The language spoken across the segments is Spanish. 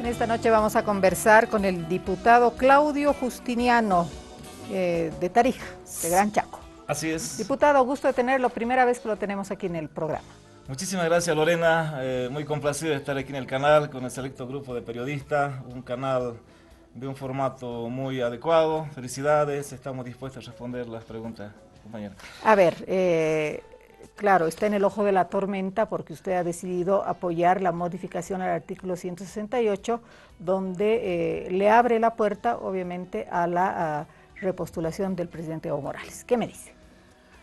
En esta noche vamos a conversar con el diputado Claudio Justiniano de Tarija, de Gran Chaco. Así es. Diputado, gusto de tenerlo, primera vez que lo tenemos aquí en el programa. Muchísimas gracias, Lorena, muy complacido de estar aquí en el canal con el selecto grupo de periodistas, un canal de un formato muy adecuado. Felicidades, estamos dispuestos a responder las preguntas, compañero. A ver, claro, está en el ojo de la tormenta porque usted ha decidido apoyar la modificación al artículo 168, donde le abre la puerta, obviamente, a la repostulación del presidente Evo Morales. ¿Qué me dice?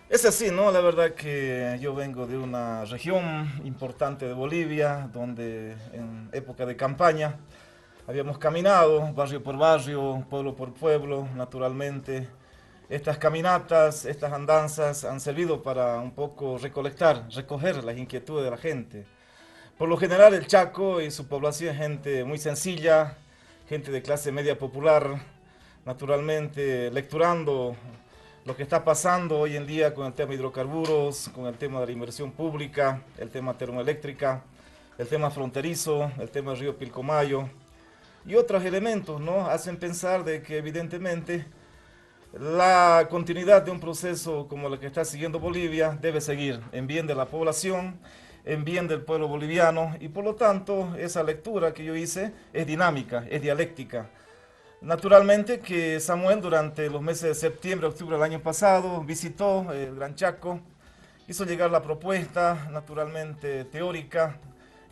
Es así, ¿no? La verdad que yo vengo de una región importante de Bolivia, donde en época de campaña habíamos caminado barrio por barrio, pueblo por pueblo, naturalmente. Estas caminatas, estas andanzas han servido para un poco recoger las inquietudes de la gente. Por lo general el Chaco y su población es gente muy sencilla, gente de clase media popular, naturalmente lecturando lo que está pasando hoy en día con el tema de hidrocarburos, con el tema de la inversión pública, el tema termoeléctrica, el tema fronterizo, el tema del río Pilcomayo y otros elementos, ¿no? Hacen pensar de que evidentemente la continuidad de un proceso como el que está siguiendo Bolivia debe seguir en bien de la población, en bien del pueblo boliviano, y por lo tanto esa lectura que yo hice es dinámica, es dialéctica. Naturalmente que Samuel durante los meses de septiembre, octubre del año pasado visitó el Gran Chaco, hizo llegar la propuesta, naturalmente teórica,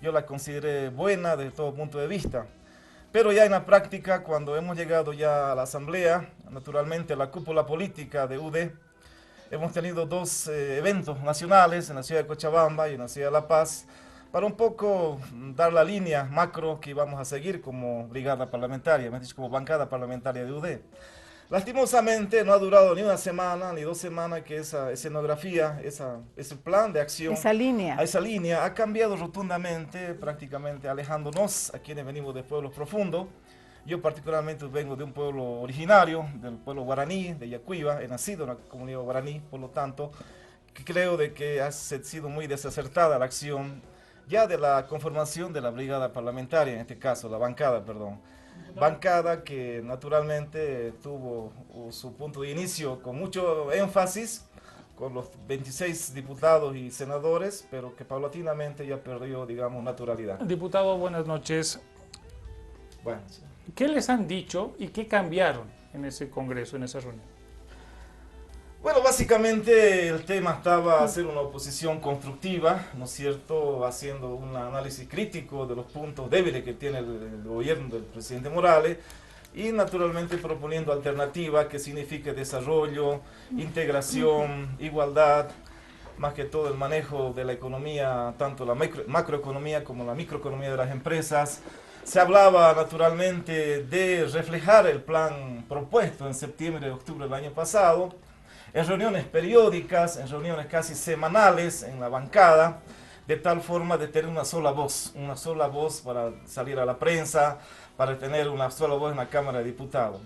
yo la consideré buena desde todo punto de vista. Pero ya en la práctica, cuando hemos llegado ya a la asamblea, naturalmente a la cúpula política de UD, hemos tenido dos eventos nacionales en la ciudad de Cochabamba y en la ciudad de La Paz, para un poco dar la línea macro que íbamos a seguir como brigada parlamentaria, me dicho como bancada parlamentaria de UD. Lastimosamente no ha durado ni una semana ni 2 semanas que esa escenografía, ese plan de acción, Esa línea ha cambiado rotundamente, prácticamente alejándonos a quienes venimos de pueblos profundos. Yo particularmente vengo de un pueblo originario, del pueblo guaraní, de Yacuiba, he nacido en la comunidad guaraní, por lo tanto, creo de que ha sido muy desacertada la acción ya de la conformación de la brigada parlamentaria, en este caso, la bancada, perdón. Bancada que naturalmente tuvo su punto de inicio con mucho énfasis, con los 26 diputados y senadores, pero que paulatinamente ya perdió, digamos, naturalidad. Diputado, buenas noches. Bueno, sí. ¿Qué les han dicho y qué cambiaron en ese congreso, en esa reunión? Bueno, básicamente el tema estaba hacer una oposición constructiva, ¿no es cierto?, haciendo un análisis crítico de los puntos débiles que tiene el gobierno del presidente Morales y naturalmente proponiendo alternativas que signifique desarrollo, integración, igualdad, más que todo el manejo de la economía, tanto la macroeconomía como la microeconomía de las empresas. Se hablaba naturalmente de reflejar el plan propuesto en septiembre y octubre del año pasado, en reuniones periódicas, en reuniones casi semanales en la bancada, de tal forma de tener una sola voz para salir a la prensa, para tener una sola voz en la Cámara de Diputados.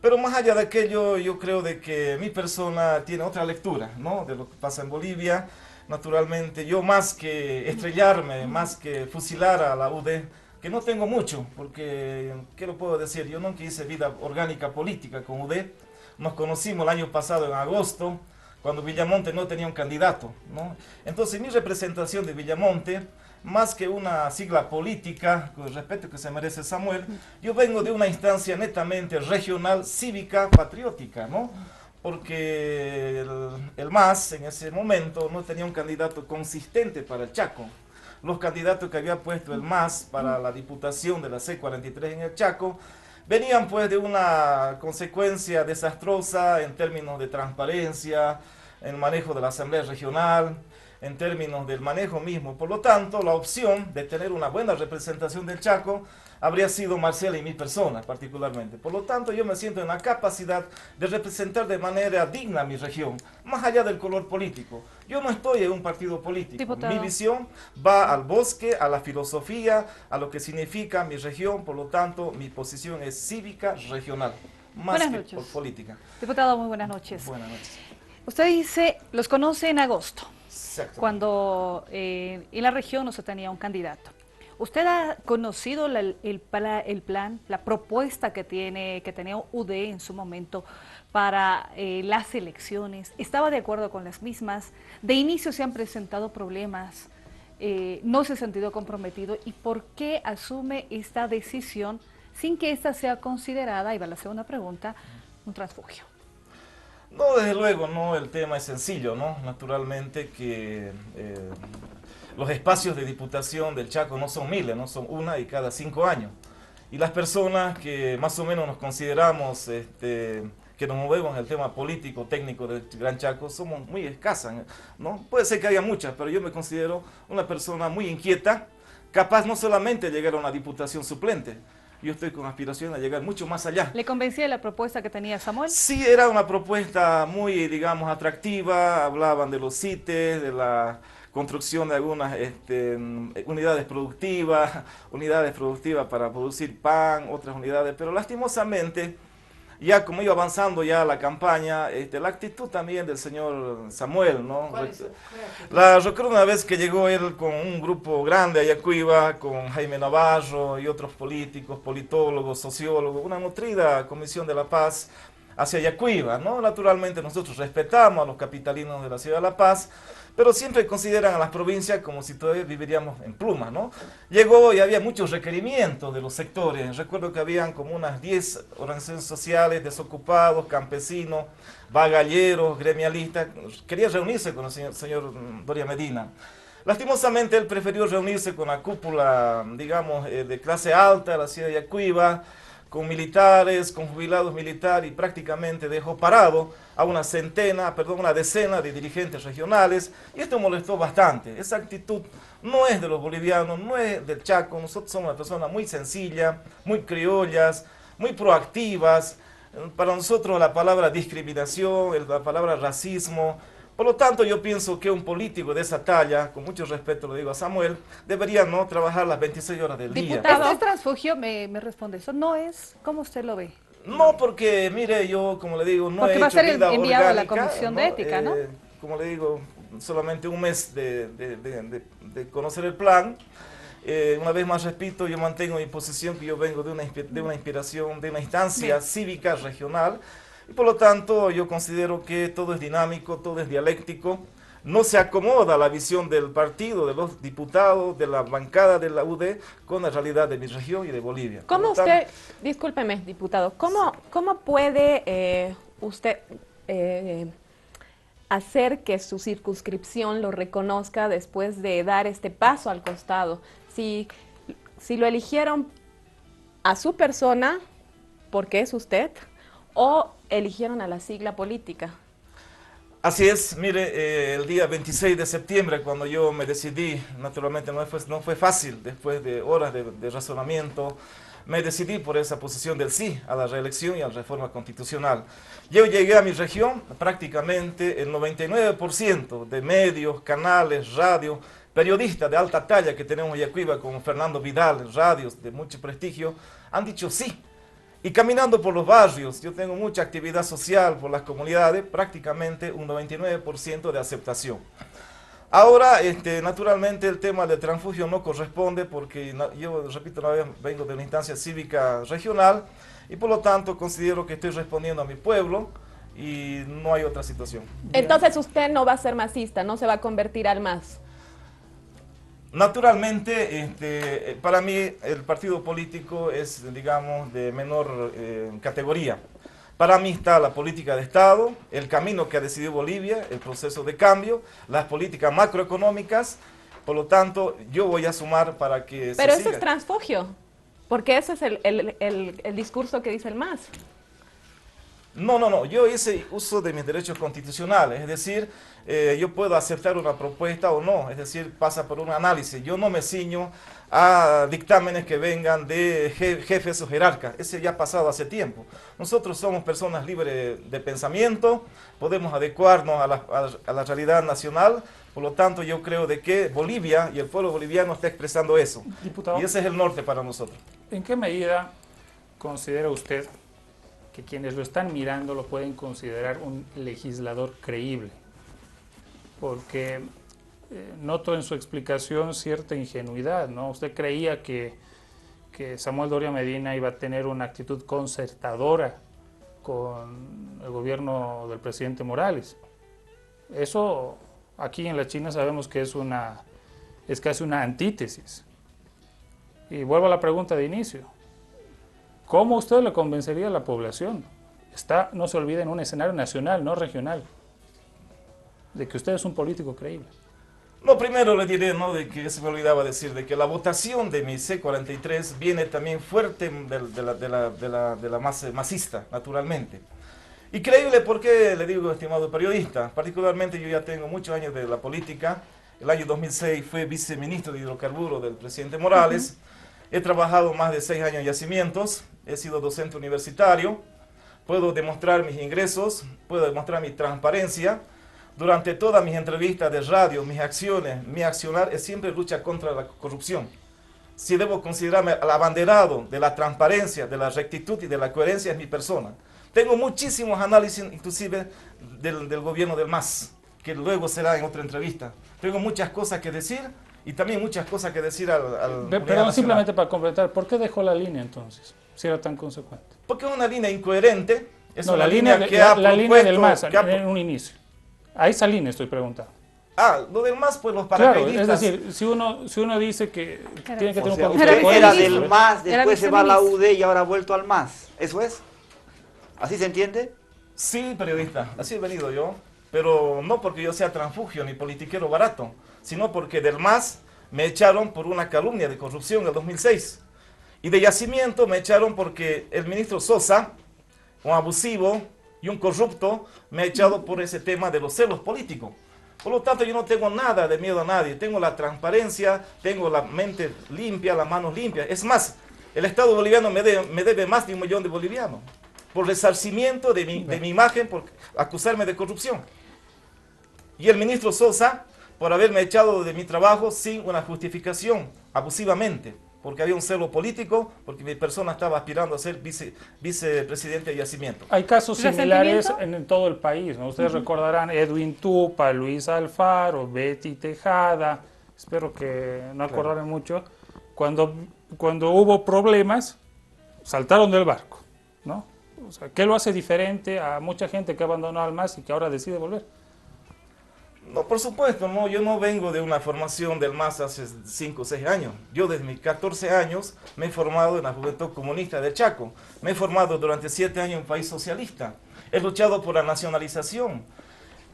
Pero más allá de aquello, yo creo de que mi persona tiene otra lectura, ¿no?, de lo que pasa en Bolivia. Naturalmente, yo más que estrellarme, más que fusilar a la UD, que no tengo mucho, porque, ¿qué lo puedo decir? Yo nunca hice vida orgánica política con UD. Nos conocimos el año pasado en agosto, cuando Villamonte no tenía un candidato, ¿no? Entonces mi representación de Villamonte, más que una sigla política, con el respeto que se merece Samuel, yo vengo de una instancia netamente regional, cívica, patriótica, ¿no? Porque el MAS en ese momento no tenía un candidato consistente para el Chaco. Los candidatos que había puesto el MAS para la diputación de la C43 en el Chaco venían pues de una consecuencia desastrosa en términos de transparencia, en el manejo de la Asamblea Regional, en términos del manejo mismo. Por lo tanto, la opción de tener una buena representación del Chaco habría sido Marcela y mi persona particularmente. Por lo tanto, yo me siento en la capacidad de representar de manera digna mi región, más allá del color político. Yo no estoy en un partido político. Diputado. Mi visión va al bosque, a la filosofía, a lo que significa mi región. Por lo tanto, mi posición es cívica regional, más que por política. Diputado, muy buenas noches. Buenas noches. Usted dice, los conoce en agosto, Exacto. cuando en la región no se tenía un candidato. ¿Usted ha conocido el plan, la propuesta que tenía UD en su momento para las elecciones? ¿Estaba de acuerdo con las mismas? De inicio se han presentado problemas, no se ha sentido comprometido. ¿Y por qué asume esta decisión sin que esta sea considerada, y va la segunda pregunta, un transfugio? No, desde luego, no, el tema es sencillo, ¿no? Naturalmente que los espacios de diputación del Chaco no son miles, ¿no? Son una y cada 5 años. Y las personas que más o menos nos consideramos, que nos movemos en el tema político, técnico del Gran Chaco, somos muy escasas, ¿no? Puede ser que haya muchas, pero yo me considero una persona muy inquieta, capaz no solamente de llegar a una diputación suplente. Yo estoy con aspiración a llegar mucho más allá. ¿Le convencía de la propuesta que tenía Samuel? Sí, era una propuesta muy, digamos, atractiva. Hablaban de los CITES, de la construcción de algunas unidades productivas para producir pan, otras unidades, pero lastimosamente, ya como iba avanzando ya la campaña, la actitud también del señor Samuel, ¿no? Recuerdo una vez que llegó él con un grupo grande a Yacuiba, con Jaime Navarro y otros políticos, politólogos, sociólogos, una nutrida Comisión de la Paz hacia Yacuiba, ¿no? Naturalmente nosotros respetamos a los capitalinos de la ciudad de La Paz, pero siempre consideran a las provincias como si todavía viviríamos en plumas, ¿no? Llegó y había muchos requerimientos de los sectores. Recuerdo que habían como unas 10 organizaciones sociales, desocupados, campesinos, bagalleros, gremialistas. Quería reunirse con el señor Doria Medina. Lastimosamente él prefirió reunirse con la cúpula, digamos, de clase alta de la ciudad de Yacuiba, con militares, con jubilados militares, y prácticamente dejó parado a una decena de dirigentes regionales, y esto molestó bastante. Esa actitud no es de los bolivianos, no es del Chaco. Nosotros somos una persona muy sencilla, muy criollas, muy proactivas. Para nosotros la palabra discriminación, la palabra racismo. Por lo tanto, yo pienso que un político de esa talla, con mucho respeto lo digo a Samuel, debería no trabajar las 26 horas del día. Diputado, ¿este transfugio me responde eso? ¿No es? ¿Cómo usted lo ve? No, porque, mire, yo, como le digo, no Porque he va a hecho ser vida enviado a la orgánica, Comisión de Ética, ¿no? Como le digo, solamente un mes de conocer el plan. Una vez más repito, yo mantengo mi posición, que yo vengo de una inspiración, de una instancia cívica regional, y por lo tanto yo considero que todo es dinámico, todo es dialéctico. No se acomoda la visión del partido, de los diputados, de la bancada de la UD con la realidad de mi región y de Bolivia. ¿Cómo usted, discúlpeme, diputado, cómo puede usted hacer que su circunscripción lo reconozca después de dar este paso al costado? Si lo eligieron a su persona, porque es usted, o eligieron a la sigla política. Así es, mire, el día 26 de septiembre, cuando yo me decidí, naturalmente no fue fácil, después de horas de razonamiento, me decidí por esa posición del sí a la reelección y a la reforma constitucional. Yo llegué a mi región, prácticamente el 99% de medios, canales, radio, periodistas de alta talla que tenemos en Yacuiba, como Fernando Vidal, radios de mucho prestigio, han dicho sí. Y caminando por los barrios, yo tengo mucha actividad social por las comunidades, prácticamente un 99% de aceptación. Ahora, naturalmente el tema del transfugio no corresponde porque yo, repito una vez, vengo de una instancia cívica regional y por lo tanto considero que estoy respondiendo a mi pueblo y no hay otra situación. Entonces usted no va a ser masista, no se va a convertir al MAS. Naturalmente, para mí el partido político es, digamos, de menor categoría. Para mí está la política de Estado, el camino que ha decidido Bolivia, el proceso de cambio, las políticas macroeconómicas. Por lo tanto, yo voy a sumar para que Pero se eso siga. es transfugio, porque ese es el discurso que dice el MAS. No, yo hice uso de mis derechos constitucionales, es decir, yo puedo aceptar una propuesta o no, es decir, pasa por un análisis. Yo no me ciño a dictámenes que vengan de jefes o jerarcas, ese ya ha pasado hace tiempo. Nosotros somos personas libres de pensamiento, podemos adecuarnos a la realidad nacional, por lo tanto yo creo de que Bolivia y el pueblo boliviano está expresando eso. Diputado, Y ese es el norte para nosotros. ¿en qué medida considera usted que quienes lo están mirando lo pueden considerar un legislador creíble? Porque noto en su explicación cierta ingenuidad, ¿no? Usted creía que Samuel Doria Medina iba a tener una actitud concertadora con el gobierno del presidente Morales. Eso aquí en la China sabemos que es casi una antítesis. Y vuelvo a la pregunta de inicio. ¿Cómo usted le convencería a la población? Está, no se olvide, en un escenario nacional, no regional, de que usted es un político creíble. No, primero le diré, ¿no?, de que se me olvidaba decir, de que la votación de mi C43 viene también fuerte de la masa masista, naturalmente. Y creíble, ¿por qué le digo, estimado periodista? Particularmente yo ya tengo muchos años de la política. El año 2006 fui viceministro de hidrocarburos del presidente Morales. He trabajado más de 6 años en yacimientos. He sido docente universitario. Puedo demostrar mis ingresos, puedo demostrar mi transparencia. Durante todas mis entrevistas de radio, mis acciones, mi accionar es siempre lucha contra la corrupción. Si debo considerarme el abanderado de la transparencia, de la rectitud y de la coherencia, es mi persona. Tengo muchísimos análisis, inclusive del gobierno del MAS, que luego será en otra entrevista. Tengo muchas cosas que decir y también muchas cosas que decir al Pero simplemente para completar, ¿por qué dejó la línea entonces, si era tan consecuente? Porque es una línea incoherente. Es no, una la línea del MAS, que en un inicio. A esa línea estoy preguntando. Ah, lo del MAS, pues los Claro, paracaidistas. es decir, si uno dice que tiene que tener O sea, un usted papel era coherente, del MAS, después se va a la UD y ahora ha vuelto al MAS. ¿Eso es? ¿Así se entiende? Sí, periodista, así he venido yo, pero no porque yo sea transfugio ni politiquero barato, sino porque del MAS me echaron por una calumnia de corrupción en el 2006. Y de yacimiento me echaron porque el ministro Sosa, un abusivo y un corrupto, me ha echado por ese tema de los celos políticos. Por lo tanto, yo no tengo nada de miedo a nadie, tengo la transparencia, tengo la mente limpia, las manos limpias. Es más, el Estado boliviano me debe más de 1 millón de bolivianos por resarcimiento de mi imagen, por acusarme de corrupción. Y el ministro Sosa, por haberme echado de mi trabajo sin una justificación, abusivamente, porque había un celo político, porque mi persona estaba aspirando a ser vicepresidente de yacimiento. Hay casos similares en todo el país, ¿no? Ustedes recordarán Edwin Tupa, Luis Alfaro, Betty Tejada, espero que no acordaran mucho, cuando hubo problemas, saltaron del barco, ¿no? O sea, ¿qué lo hace diferente a mucha gente que abandonó al MAS y que ahora decide volver? No, por supuesto, no, yo no vengo de una formación del MAS hace 5 o 6 años. Yo desde mis 14 años me he formado en la Juventud Comunista de Chaco. Me he formado durante 7 años en un país socialista. He luchado por la nacionalización.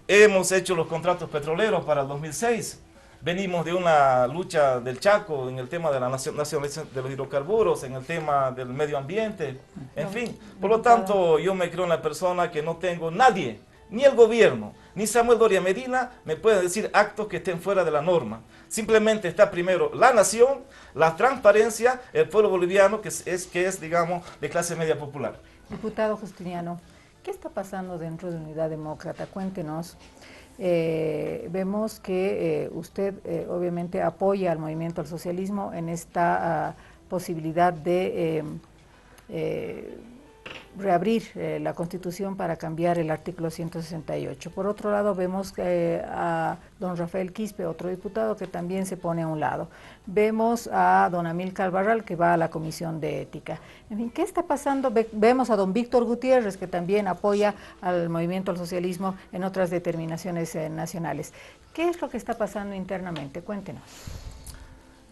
Hemos hecho los contratos petroleros para el 2006. Venimos de una lucha del Chaco en el tema de la nacionalización de los hidrocarburos, en el tema del medio ambiente, en fin. Por lo tanto, yo me creo una persona que no tengo nadie, ni el gobierno, ni Samuel Doria Medina me pueden decir actos que estén fuera de la norma. Simplemente está primero la nación, la transparencia, el pueblo boliviano, que es, digamos, de clase media popular. Diputado Justiniano, ¿qué está pasando dentro de Unidad Demócrata? Cuéntenos. Vemos que usted obviamente apoya al movimiento al socialismo en esta posibilidad de reabrir la Constitución para cambiar el artículo 168. Por otro lado, vemos a don Rafael Quispe, otro diputado, que también se pone a un lado. Vemos a don Amílcar Barral, que va a la Comisión de Ética. En fin, ¿qué está pasando? Vemos a don Víctor Gutiérrez, que también apoya al movimiento al socialismo en otras determinaciones nacionales. ¿Qué es lo que está pasando internamente? Cuéntenos.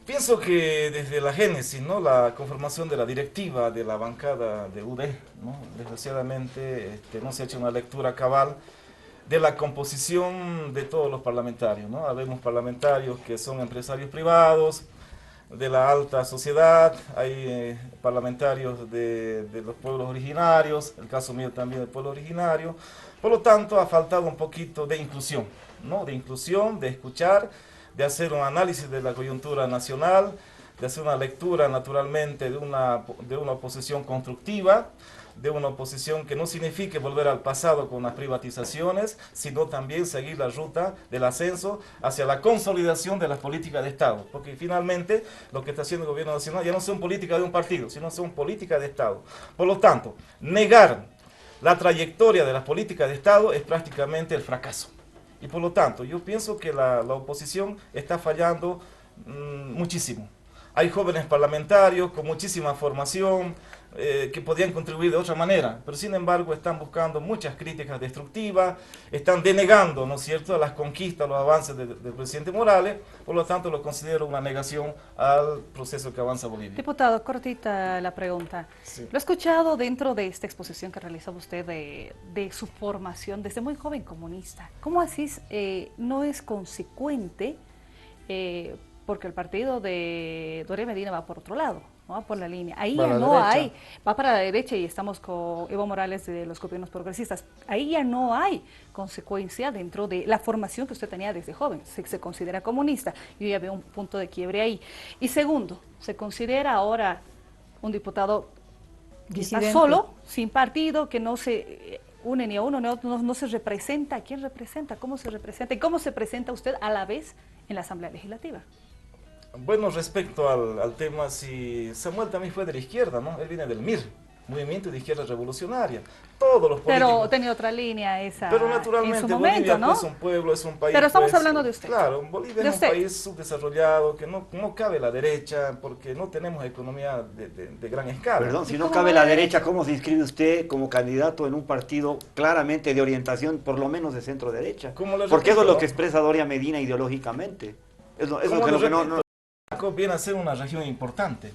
Pienso que desde la génesis, ¿no?, la conformación de la directiva de la bancada de UD, ¿no?, desgraciadamente no se ha hecho una lectura cabal de la composición de todos los parlamentarios, ¿no? Habemos parlamentarios que son empresarios privados, de la alta sociedad, hay parlamentarios de los pueblos originarios, el caso mío también del pueblo originario. Por lo tanto, ha faltado un poquito de inclusión, ¿no?, de inclusión, de escuchar, de hacer un análisis de la coyuntura nacional, de hacer una lectura naturalmente de una oposición constructiva, de una oposición que no signifique volver al pasado con las privatizaciones, sino también seguir la ruta del ascenso hacia la consolidación de las políticas de Estado, porque finalmente lo que está haciendo el gobierno nacional ya no son políticas de un partido, sino son políticas de Estado. Por lo tanto, negar la trayectoria de las políticas de Estado es prácticamente el fracaso. Y por lo tanto, yo pienso que la oposición está fallando muchísimo. Hay jóvenes parlamentarios con muchísima formación que podrían contribuir de otra manera, pero sin embargo están buscando muchas críticas destructivas, están denegando, ¿no es cierto?, las conquistas, los avances del presidente Morales, por lo tanto lo considero una negación al proceso que avanza Bolivia. Diputado, cortita la pregunta. Sí. Lo he escuchado dentro de esta exposición que realizaba usted de su formación desde muy joven comunista. ¿Cómo así no es consecuente? Porque el partido de Doria Medina va por otro lado, ¿no? Va por la línea. Ahí ya no hay, va para la derecha y estamos con Evo Morales de los gobiernos progresistas. Ahí ya no hay consecuencia dentro de la formación que usted tenía desde joven. Se considera comunista. Yo ya veo un punto de quiebre ahí. Y segundo, se considera ahora un diputado que está solo, sin partido, que no se une ni a uno ni a otro, no se representa. ¿A quién representa? ¿Cómo se representa? ¿Y cómo se presenta usted a la vez en la Asamblea Legislativa? Bueno, respecto al tema, si Samuel también fue de la izquierda, ¿no? Él viene del MIR, Movimiento de Izquierda Revolucionaria. Todos los políticos. Pero tenía otra línea esa pero naturalmente en su momento, Bolivia ¿no? es un pueblo, es un país. Pero estamos pues, hablando de usted. Claro, Bolivia es un país subdesarrollado, que no cabe la derecha, porque no tenemos economía de gran escala. Perdón, si no cabe la derecha, ¿cómo se inscribe usted como candidato en un partido claramente de orientación, por lo menos de centro-derecha? Porque eso es lo que expresa Doria Medina ideológicamente. Es lo que no... Viene a ser una región importante.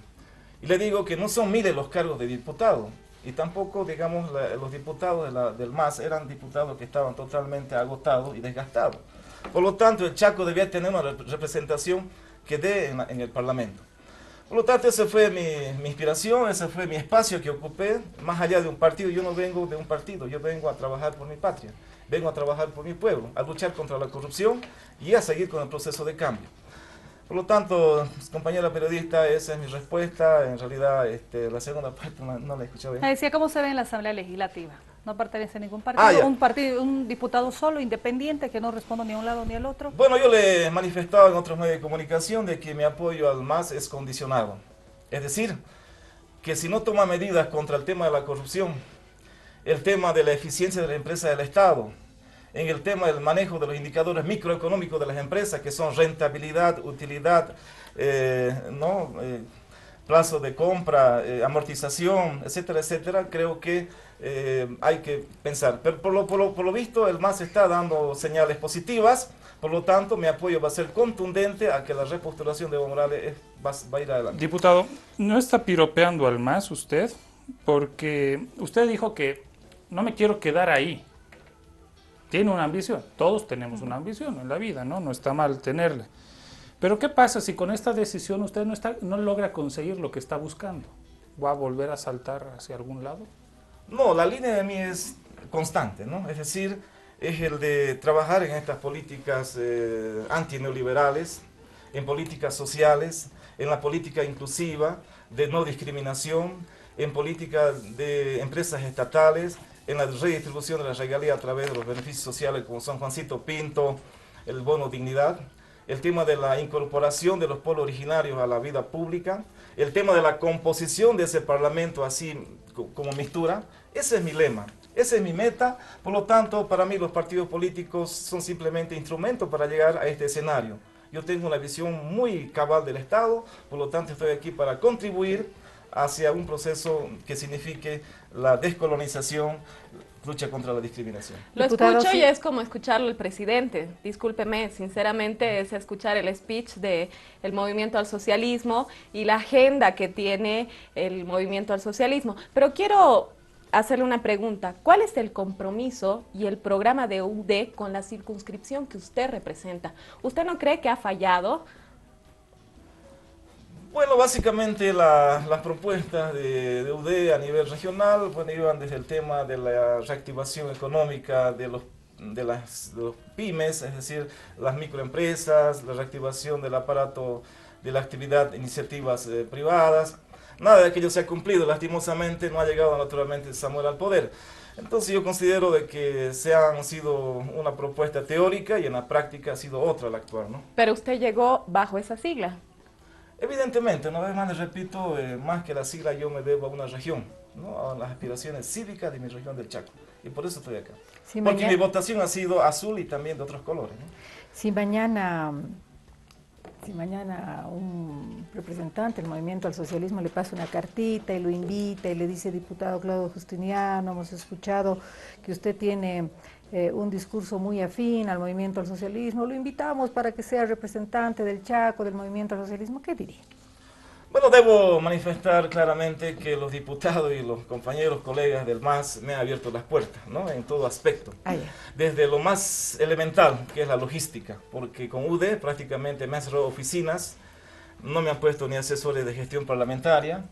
Y le digo que no son miles los cargos de diputado. Y tampoco, digamos, los diputados del MAS eran diputados que estaban totalmente agotados y desgastados. Por lo tanto, el Chaco debía tener una representación que dé en el Parlamento. Por lo tanto, esa fue mi inspiración, ese fue mi espacio que ocupé, más allá de un partido. Yo no vengo de un partido, yo vengo a trabajar por mi patria, vengo a trabajar por mi pueblo, a luchar contra la corrupción y a seguir con el proceso de cambio. Por lo tanto, compañera periodista, esa es mi respuesta. En realidad, la segunda parte no la he escuchado bien. Decía, ¿cómo se ve en la Asamblea Legislativa? No pertenece a ningún partido, un diputado solo, independiente, que no responde ni a un lado ni al otro. Bueno, yo le he manifestado en otros medios de comunicación de que mi apoyo al MAS es condicionado. Es decir, que si no toma medidas contra el tema de la corrupción, el tema de la eficiencia de la empresa del Estado, en el tema del manejo de los indicadores microeconómicos de las empresas, que son rentabilidad, utilidad, plazo de compra, amortización, etcétera, etcétera, creo que hay que pensar. Pero por lo visto el MAS está dando señales positivas, por lo tanto mi apoyo va a ser contundente a que la repostulación de Evo Morales va a ir adelante. Diputado, ¿no está piropeando al MAS usted? Porque usted dijo que no me quiero quedar ahí. Tiene una ambición, todos tenemos una ambición en la vida, ¿no? No está mal tenerla. Pero ¿qué pasa si con esta decisión usted no logra conseguir lo que está buscando? ¿Va a volver a saltar hacia algún lado? No, la línea de mí es constante, ¿no? Es decir, es el de trabajar en estas políticas antineoliberales, en políticas sociales, en la política inclusiva, de no discriminación, en política de empresas estatales, en la redistribución de la regalía a través de los beneficios sociales como son Juancito Pinto, el bono dignidad, el tema de la incorporación de los pueblos originarios a la vida pública, el tema de la composición de ese parlamento así como mistura. Ese es mi lema, esa es mi meta. Por lo tanto, para mí los partidos políticos son simplemente instrumentos para llegar a este escenario. Yo tengo una visión muy cabal del Estado, por lo tanto estoy aquí para contribuir hacia un proceso que signifique la descolonización, lucha contra la discriminación. Lo escucho y es como escucharlo el presidente. Discúlpeme, sinceramente es escuchar el speech del movimiento al socialismo y la agenda que tiene el movimiento al socialismo. Pero quiero hacerle una pregunta. ¿Cuál es el compromiso y el programa de UD con la circunscripción que usted representa? ¿Usted no cree que ha fallado? Bueno, básicamente las propuestas de UD a nivel regional, bueno, iban desde el tema de la reactivación económica de los pymes, es decir, las microempresas, la reactivación del aparato de la actividad de iniciativas privadas. Nada de aquello se ha cumplido, lastimosamente no ha llegado naturalmente Samuel al poder. Entonces yo considero de que se han sido una propuesta teórica y en la práctica ha sido otra la actual, ¿no? Pero usted llegó bajo esa sigla. Evidentemente, una vez más les repito, más que la sigla yo me debo a una región, ¿no? A las aspiraciones cívicas de mi región del Chaco. y por eso estoy acá. Sí, porque mi votación ha sido azul y también de otros colores, ¿no? Si mañana un representante del Movimiento al Socialismo le pasa una cartita y lo invita y le dice: diputado Claudio Justiniano, hemos escuchado que usted tiene un discurso muy afín al Movimiento al Socialismo, lo invitamos para que sea representante del Chaco, del Movimiento al Socialismo, ¿qué diría? Bueno, debo manifestar claramente que los diputados y los compañeros, colegas del MAS me han abierto las puertas, ¿no? En todo aspecto. Desde lo más elemental, que es la logística, porque con UD prácticamente me han cerrado oficinas, no me han puesto ni asesores de gestión parlamentaria,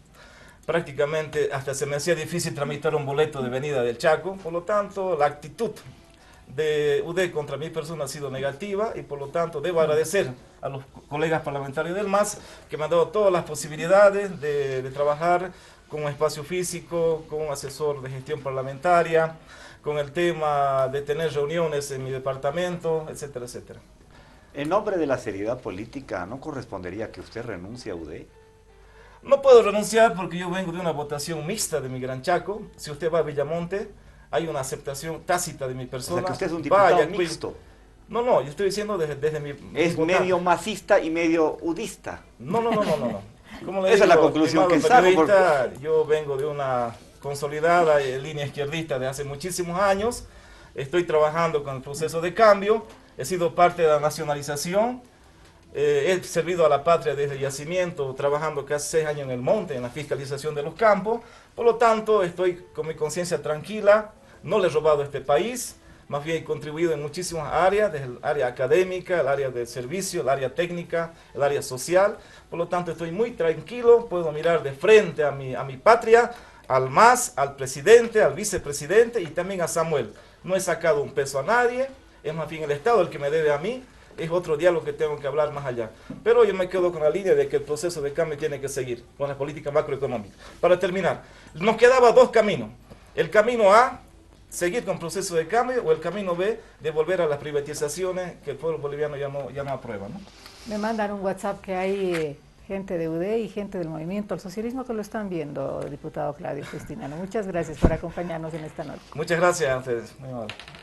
prácticamente hasta se me hacía difícil tramitar un boleto de venida del Chaco, por lo tanto la actitud de UD contra mi persona ha sido negativa y por lo tanto debo agradecer a los colegas parlamentarios del MAS que me han dado todas las posibilidades de trabajar con un espacio físico, con un asesor de gestión parlamentaria, con el tema de tener reuniones en mi departamento, etcétera, etcétera. En nombre de la seriedad política, ¿no correspondería que usted renuncie a UD? No puedo renunciar porque yo vengo de una votación mixta de mi Gran Chaco. Si usted va a Villamonte, hay una aceptación tácita de mi persona. O sea, que usted es un diputado pues, mixto. No, yo estoy diciendo desde mi... Es medio masista y medio udista. No. Como le Esa digo, es la conclusión que saco. Yo vengo de una consolidada línea izquierdista de hace muchísimos años. Estoy trabajando con el proceso de cambio. He sido parte de la nacionalización. He servido a la patria desde el yacimiento, trabajando casi 6 años en el monte, en la fiscalización de los campos. Por lo tanto, estoy con mi conciencia tranquila. No le he robado a este país. Más bien he contribuido en muchísimas áreas, desde el área académica, el área de servicio, el área técnica, el área social. Por lo tanto, estoy muy tranquilo, puedo mirar de frente a mi patria, al MAS, al presidente, al vicepresidente y también a Samuel. No he sacado un peso a nadie, es más bien el Estado el que me debe a mí, es otro diálogo que tengo que hablar más allá. Pero yo me quedo con la línea de que el proceso de cambio tiene que seguir con la política macroeconómica. Para terminar, nos quedaba 2 caminos. El camino A, seguir con el proceso de cambio, o el camino B, de volver a las privatizaciones que el pueblo boliviano ya no aprueba, ¿no? Me mandan un WhatsApp que hay gente de UD y gente del Movimiento al Socialismo que lo están viendo, diputado Claudio Justiniano. Muchas gracias por acompañarnos en esta noche. Muchas gracias a ustedes. Muy amable.